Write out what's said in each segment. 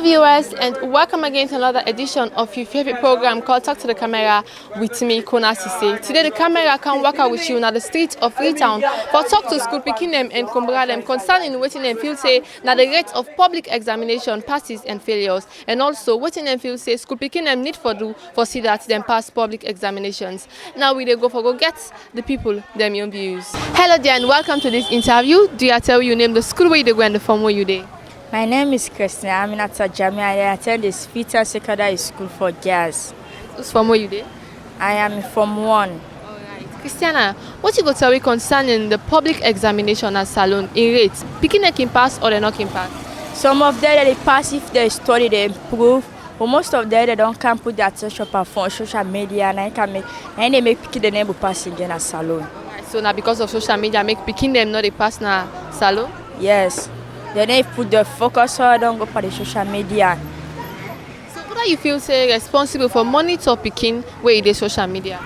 viewers, and welcome again to another edition of your favorite program called Talk to the Camera with me, Kona Sesay. Today the camera can walk out with you on the streets of Freetown for talk to school picking them and kumbra them concerning waiting and feel say now the rate of public examination passes and failures, and also waiting and feel say school picking them need for do for see that them pass public examinations. Now we go for go get the people them your views. Hello there and welcome to this interview. Do you tell you name the school where you go and the form where you there? My name is Christina. I'm in Jamia. I attend the Freetown Secondary School for Girls. Who's from where you there? I am from 1. Alright. Christiana, what you go tell me concerning the public examination at Salon in rates? Picking a can pass or they not can pass? Some of them they pass if they study, they improve. But most of them they don't can put their attention on social media and they make picking the name of pass again at Salon. Alright. So now because of social media make picking them not they pass na Salon? Yes. Then they put the focus on don't go for the social media. So what do you feel say responsible for monitor picking where the social media?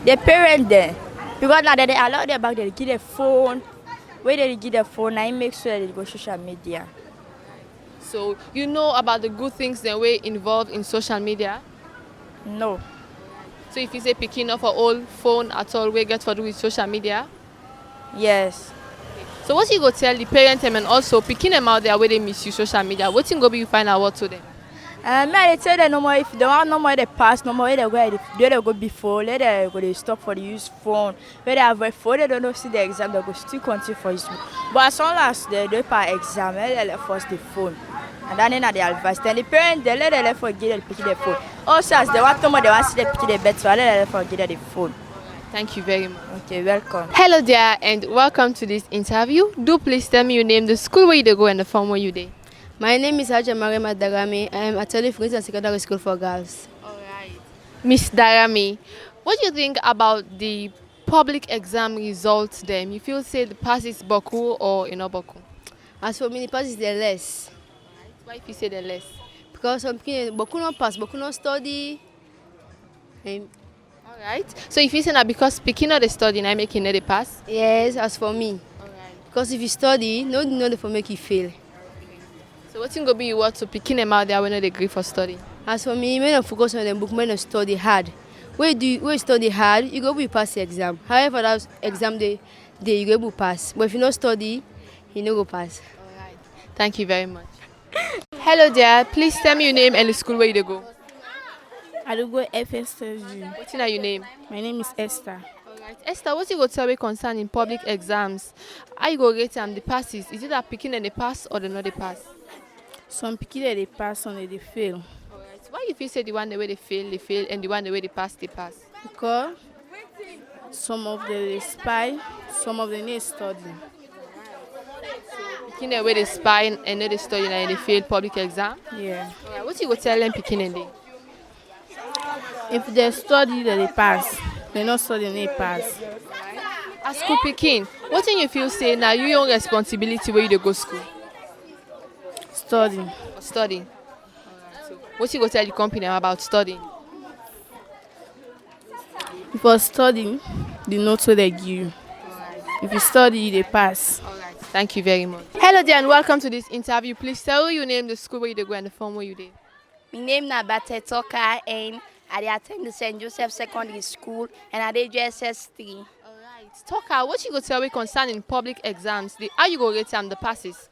The parents there. Because now they allow them back they give the phone. Where they give the phone, I make sure they go social media. So you know about the good things that were involved in social media? No. So if you say picking up for all phone at all, we get to do with social media? Yes. So what you go tell the parents and also picking them out there where they misuse social media? What you go be you find out what to them? I tell them no more if they want no more they pass, no more they go before, let them go they stop for the use phone. When they have a phone, they don't know see the exam, they go still continue for use. But as long as they do pass exam, they first the phone. And then they advise. Then the parents they let them forget they pick the phone. Also as they want no more they want to see they pick the bed, so let them forget the phone. Thank you very much. Okay, welcome. Hello there and welcome to this interview. Do please tell me your name, the school where you go and the form where you there. My name is Haja Marema Darami. I am attending Freetown Secondary School for Girls. Alright. Miss Darami, what do you think about the public exam results then? You feel say the pass is Boku or in Boku? As for me, the pass is the less. Alright. Why if you say the less? Because some people Boku no pass, Boku no study. Alright. So if you say that because picking up the study and making it a pass? Yes, as for me. Alright. Because if you study, no for make you fail. So what thing go be you want to picking them out there when they agree for study? As for me, when I focus on the book, when I study hard. When you study hard, you go be pass the exam. However, that exam day you go be pass. But if you not study, you no go pass. Alright. Thank you very much. Hello there. Please tell me your name and the school where you go. I do go FSSG. What's your name? My name is Esther. Alright. Esther, what you go tell me concerning public exams? How you go rate the passes? Is it that picking and they pass or they not they pass? Some people they pass, some they fail. Alright. Why you feel say the one the way they fail, and the one the way they pass? Because some of them they spy, some of them they study. Picking the way they spy and they study and they fail public exam? Yeah. Alright. What you go tell them picking and they? If they study, they pass. They not study, they pass. As school picking, what do you feel say now your own responsibility where you dey go school? Study. Studying. So what you go tell the company about studying? If you study, the notes where they give you. If you study, they pass. Alright. Thank you very much. Hello there and welcome to this interview. Please tell your name, the school where you dey go and the form where you dey. My name is Bate Toka and I attend the St. Joseph Secondary School and I did JSS 3. Alright. Talker, what you go tell me concerning public exams? How you go rate the passes?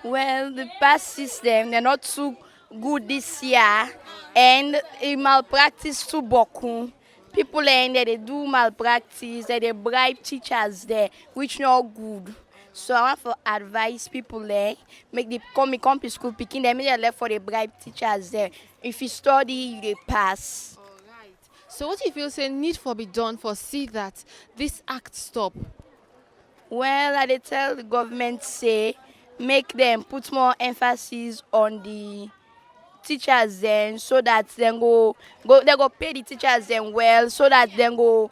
Well, the pass system, they're not too good this year and malpractice too boku. People in there, they do malpractice, they bribe teachers there, which not good. So I want to advise people there, make the come to school picking them, they left for the bribe teachers there. If you study, you pass. Alright. So what do you feel say need for be done for see that this act stop? Well, I tell the government say make them put more emphasis on the teachers then so that they go pay the teachers then well so that they go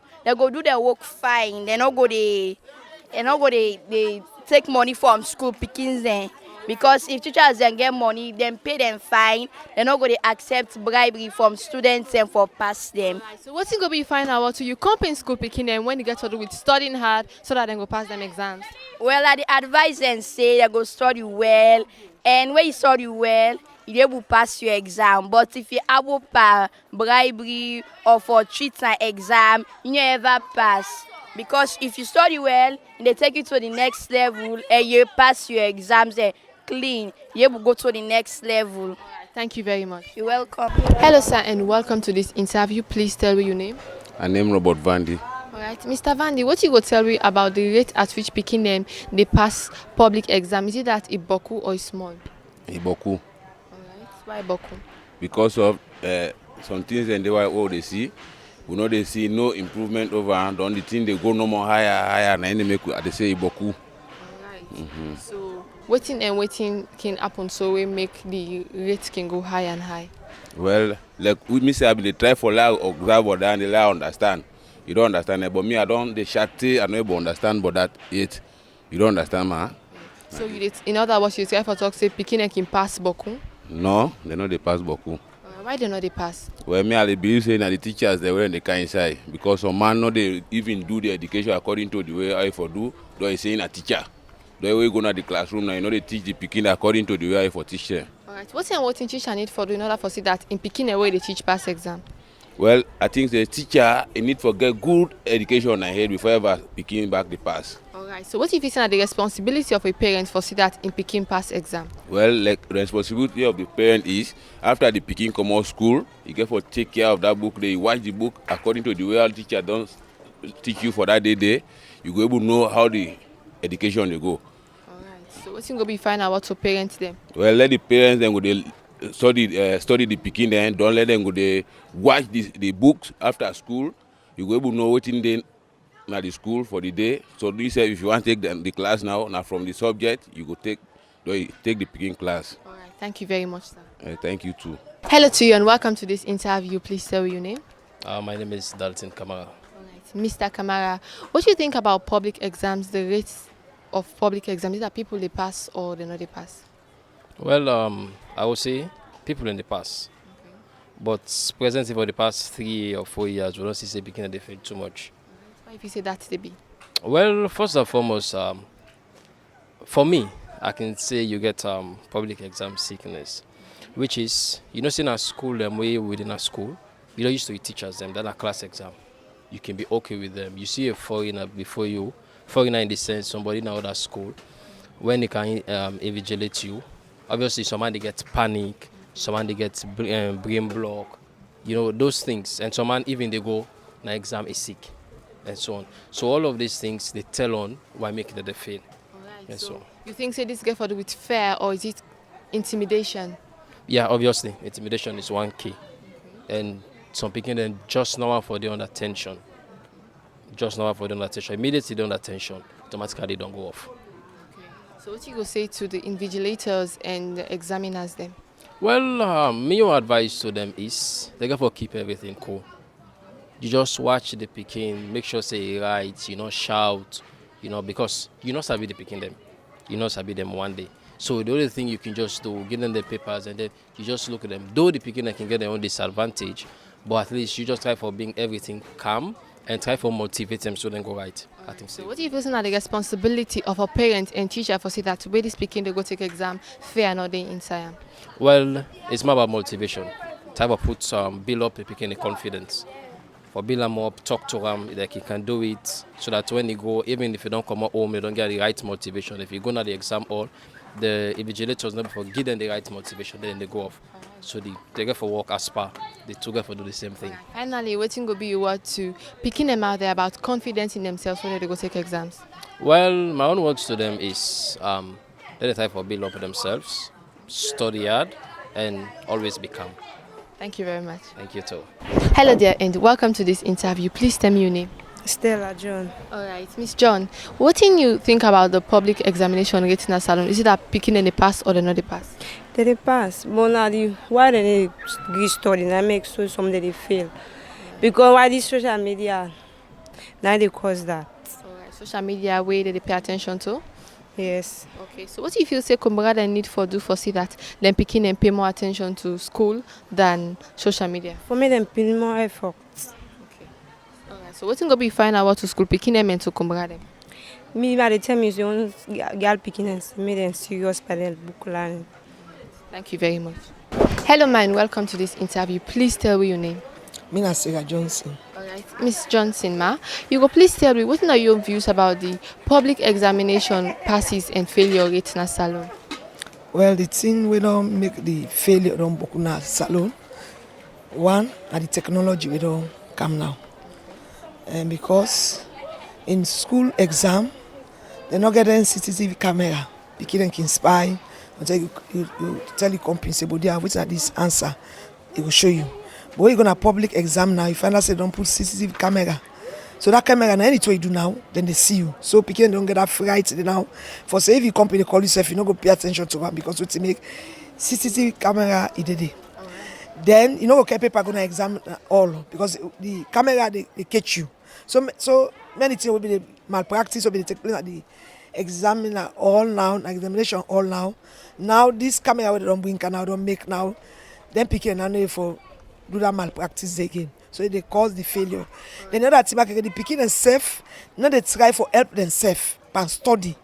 do their work fine. They take money from school pickings then. Because if teachers then get money, then pay them fine, they're not going to accept bribery from students and for pass them. Right, so what's going to be find out to you come in school picking them when you get to do with studying hard so that they go pass them exams? Well, I advise and say they go study well, and when you study well, you able pass your exam. But if you able for bribery or for cheat an exam, you never pass. Because if you study well, they take you to the next level and you pass your exams clean, you able go to the next level. Thank you very much. You're welcome. Hello, sir, and welcome to this interview. Please tell me your name. I name Robert Vandy. All right, Mr. Vandy, what you go tell me about the rate at which Pikin them they pass public exam? Is it that it boku or it's small? Iboku. All right, why boku? Because of some things and they see, we know they see no improvement over, and the only thing they go no more higher, and then they make they say Iboku. All right. So waiting can happen so we make the rate can go high and high. Well, like we say, they try for lie observe or that, and they lie understand. You don't understand it, but me I don't. They chatty, I don't able understand, but that it, you don't understand, man. So in other words, you try for talk say Pikin can pass boku. No, they know they pass Boku. Why they not they pass? Well, me I believe saying that the teachers they were in the kind inside because some man no they even do the education according to the way I for do. They saying a teacher. The way go to the classroom now, you know they teach the Pikin according to the way I for teach them. All right. What teacher need for do in order for see that in Pikin a way they teach pass exam? Well, I think the teacher need for get good education ahead before ever Pikin back the pass. All right. So what if it's not the responsibility of a parent for see that in Pikin pass exam? Well, like responsibility of the parent is after the Pikin come out school, you get for take care of that book. They watch the book according to the way our teacher don't teach you for that day. You go able to know how the education they go. All right. So what's going to be find out what to parent them? Well, let the parents then go they study the Pikin then. Don't let them go they watch the books after school. You go able to know what in the at the school for the day. So this say if you want to take the class now from the subject, you go take the Pikin class. All right. Thank you very much, sir. Thank you too. Hello to you and welcome to this interview. Please tell your name. My name is Dalton Kamara. All right. Mr. Kamara, what do you think about public exams, the rates of public exams? Is that people they pass or they not they pass? Well, I would say people in the past. Okay. But presently for the past 3 or 4 years, we don't see say Pikin they fail too much. Why if you say that they be? Well, first and foremost, for me, I can say you get public exam sickness, which is, you know, in a school, them way within a school, you don't used to be teachers them, they're a class exam. You can be okay with them. You see a foreigner before you, foreigner in the sense, somebody in another school, when they can invigilate you, obviously somebody gets panic, somebody gets brain block, you know, those things. And someone even they go, na exam is sick, and so on. So all of these things, they tell on why make that they fail. Alright, And so you think say this get for do with fear or is it intimidation? yeah, obviously, intimidation is one key. And some people then just know for the under tension. Just know for the under tension. Immediately the under tension, automatically they don't go off. Okay. So what you go say to the invigilators and the examiners then? Well, my advice to them is they got to keep everything cool. You just watch the Pikin, make sure say right, you know, shout, you know, because you know sabi the Pikin them. You know sabi them one day. So the only thing you can just do, give them the papers and then you just look at them. Though the Pikin can get their own disadvantage, but at least you just try for being everything calm and try for motivate them so they go right. I think so. So what do you feel is the responsibility of a parent and teacher for say that way this Pikin they go take exam fair or they inside? Well, it's more about motivation. Try to put build up the Pikin the confidence. For build them up, talk to them, like he can do it, so that when you go, even if you don't come home, you don't get the right motivation. If you go to the exam hall, the invigilators never forget them the right motivation, then they go off. So they get for work as per, they together for do the same thing. Finally, waiting go be your word to picking them out there about confidence in themselves when they go take exams. Well, my own words to them is let them try for build up themselves, study hard, and always be calm. Thank you very much. Thank you too. Hello there and welcome to this interview. Please tell me your name. Stella John. All right, Miss John, what do you think about the public examination rating at salon? Is it that Pikin in the pass or they not the pass? They pass, but now why they give study and make so some they fail. Because why this social media now they cause that. All right, social media way they pay attention to? Yes. Okay, so what do you feel say Kumbrada need for do for see that them Pikin and pay more attention to school than social media? For me them pay more effort. Okay. All right, so what's going to be find out what to school Pikin them and to Kumbrada? Me by the time is the only girl picking and me them serious by the book learning. Thank you very much. Hello, man. Welcome to this interview. Please tell me your name. Mina Sarah Johnson. All right, Miss Johnson, ma. You go please tell me what are your views about the public examination passes and failure rate in a salon? Well, the thing we don't make the failure don't book na salon. One, are the technology we don't come now. And because in school exam, they're not getting CCTV camera. The kid can spy until you tell you compensate, but they are waiting at this answer. It will show you. But when you go to public exam now, you find out they don't put CCTV camera. So that camera, now anything you do now, then they see you. So people don't get that fright now. For say if you company call yourself, you don't go pay attention to them because what you make CCTV camera it did. Then you know okay paper gonna examine all because the camera they catch you. So many things will be the malpractice will be the take place at the examiner all now, examination all now. Now this camera they don't bring now, don't make now. Then people now know for do that malpractice again. So they cause the failure. Then another thing the picking themselves, now they try for help themselves and study.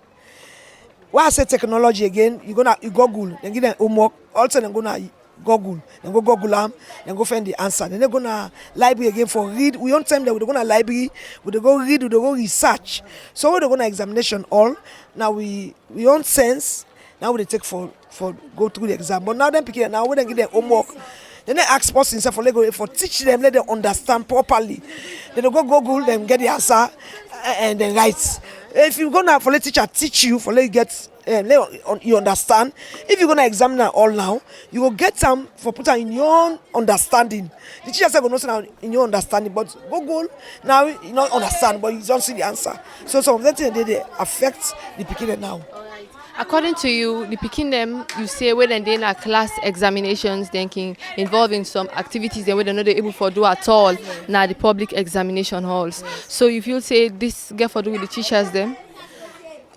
Why I say technology again, you Google, then give them homework, also then gonna Google, then go Google them, then go find the answer. Then they're gonna library again for read. We don't time that we're gonna library, we go read, we go research. So we're gonna examination all. Now we own sense. Now we take for go through the exam. But now them picking now we then give them homework. Then they ask persons for teach them, let them understand properly. Then they go Google, them get the answer, and then write. If you're gonna for let teacher teach you, for let you get you understand. If you're gonna examine all now, you will get some for put in your own understanding. The teacher said, "Go now in your understanding," but Google now you not understand, but you don't see the answer. So some of that things they affect the beginner now. According to you, the picking them, you say when they are class examinations, thinking involving some activities they were not able to do at all. Now the public examination halls. So if you say this get for do with the teachers them.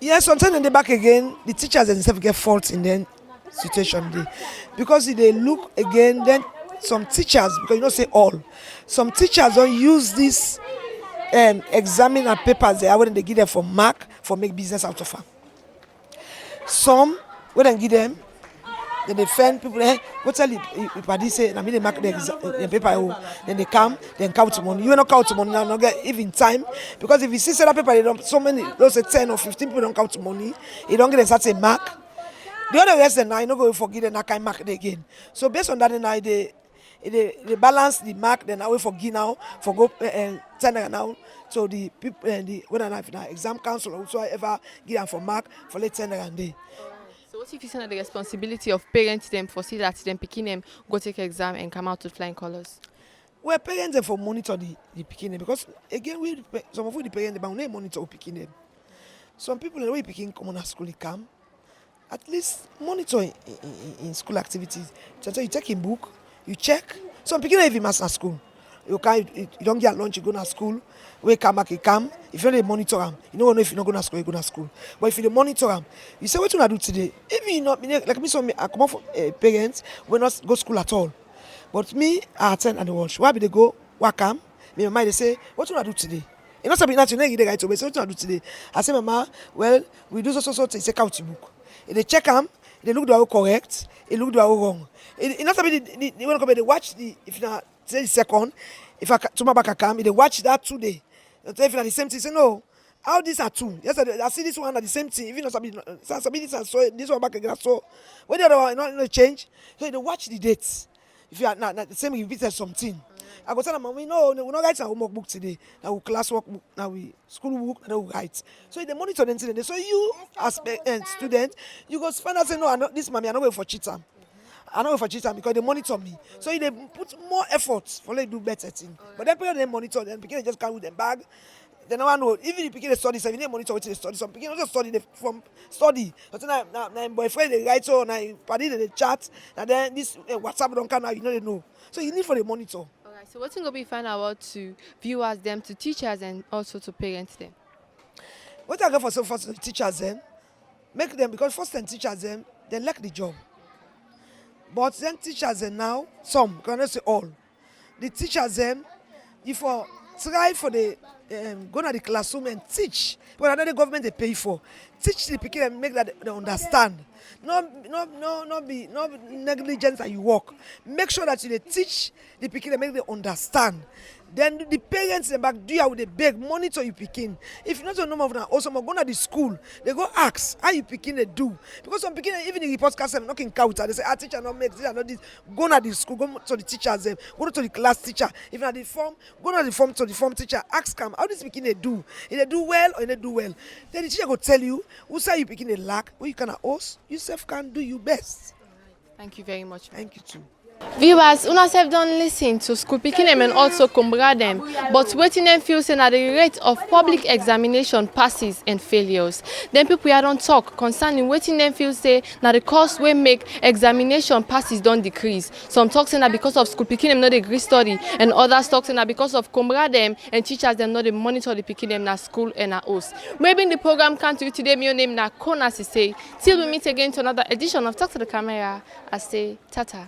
Yes, sometimes in the back again, the teachers themselves get fault in the situation there. Because if they look again, then some teachers, because you don't say all, some teachers don't use this examiner papers they are when they give them for mark for make business out of them. Some when they give them, then they find people. Go tell you, say, "I mean they mark the paper." Then they come, then count money. You will not count money now, not get even time because if you see that paper, they don't. So many, let's say 10 or 15 people don't count money. You don't get a certain mark. The other rest now, you not go forget and I can't mark it again. So based on that, now they balance the mark. Then I will forgive now for go 10 now. So the people the when I have now exam council or whatsoever give them for mark for let 10 and day. So what if you send the responsibility of parents them for see that them picking them go take exam and come out with flying colors? Well, parents them for monitor the picking them because again some of the parents they monitor picking them. Some people the way picking come on school come at least monitor in school activities. So you take a book, you check. Some picking even master school. You don't get lunch, you go to school. When you come back, you come. If you don't monitor them, you don't know if you're not going to school, you go to school. But if you monitor them, you say, what do I do today? Even you not, like me, I come out from parents, we not go to school at all. But me, I attend and the watch. Why be they go, why come? Me, my mind, they say, what do I do today? You know something that you know, you get right away. So what do I do today? I say, Mama, well, we do so, they check out your book. If they check them, they look do correct, they look do wrong. You know something, they want to come, they watch the, if you not, say the second, if I tomorrow back I come, they watch that 2 days. If you the same thing, say no. How these are two? Yes, I see this one at the same thing. Even this and so this one back again. So when the other one not change, so they watch the dates. If you are not the same, you repeated something. I go tell them, Mommy, no, we're not writing a homework book today. Now we classwork book, now we school book, now we write. So they monitor them today. So you as a student, you go find out say no, this mommy, I'm not waiting for cheating. I know if I cheat because they monitor me. So they put more effort for they do better thing. But then people they monitor them, because they just carry with them bag. They never know. Even if people they study, so they monitor what they study. Some people also study from study. But now boyfriend they write so now party they chat. And then this WhatsApp don't come now, you know they know. So you need for the monitor. Alright, so what's going to be fun about to viewers them, to teachers and also to parents them? What I go for so first to teachers them, make them because first time teachers them, they like the job. But then teachers them now, some, cannot say all. The teachers them, if for try for the go to the classroom and teach. Because I know the government they pay for. Teach the pikin and make that they understand. No be negligence that you work. Make sure that you dey teach the pikin and make them understand. Then the parents in back do you with the beg monitor you pikin. If you not know of now, also go to the school. They go ask how you pikin they do. Because some pikin even the report card not in counter. They say teacher not make teacher not this. Go to the school. Go to the teachers. Go to the class teacher. If not the form, go to the form to the form teacher. Ask them how this pikin they do. If they do well or they do well. Then the teacher go tell you who say you pikin they lack. What you can host. You self can do your best. Thank you very much. Thank you too. Viewers, una sef don listen to school pikin dem and also kumbra dem, but wetin dem feel say na the rate of public examination passes and failures. Dem people here don talk concerning wetin dem feel say na the cause wey make examination passes don decrease. Some talk say na because of school pikin dem no dey gree study, and others talk say na because of kumbra dem and teachers dem no dey monitor the pikin dem na school and na house. Maybe the program come to you today, my name na Kona Sesay. Till we meet again to another edition of Talk to the Camera, I say tata.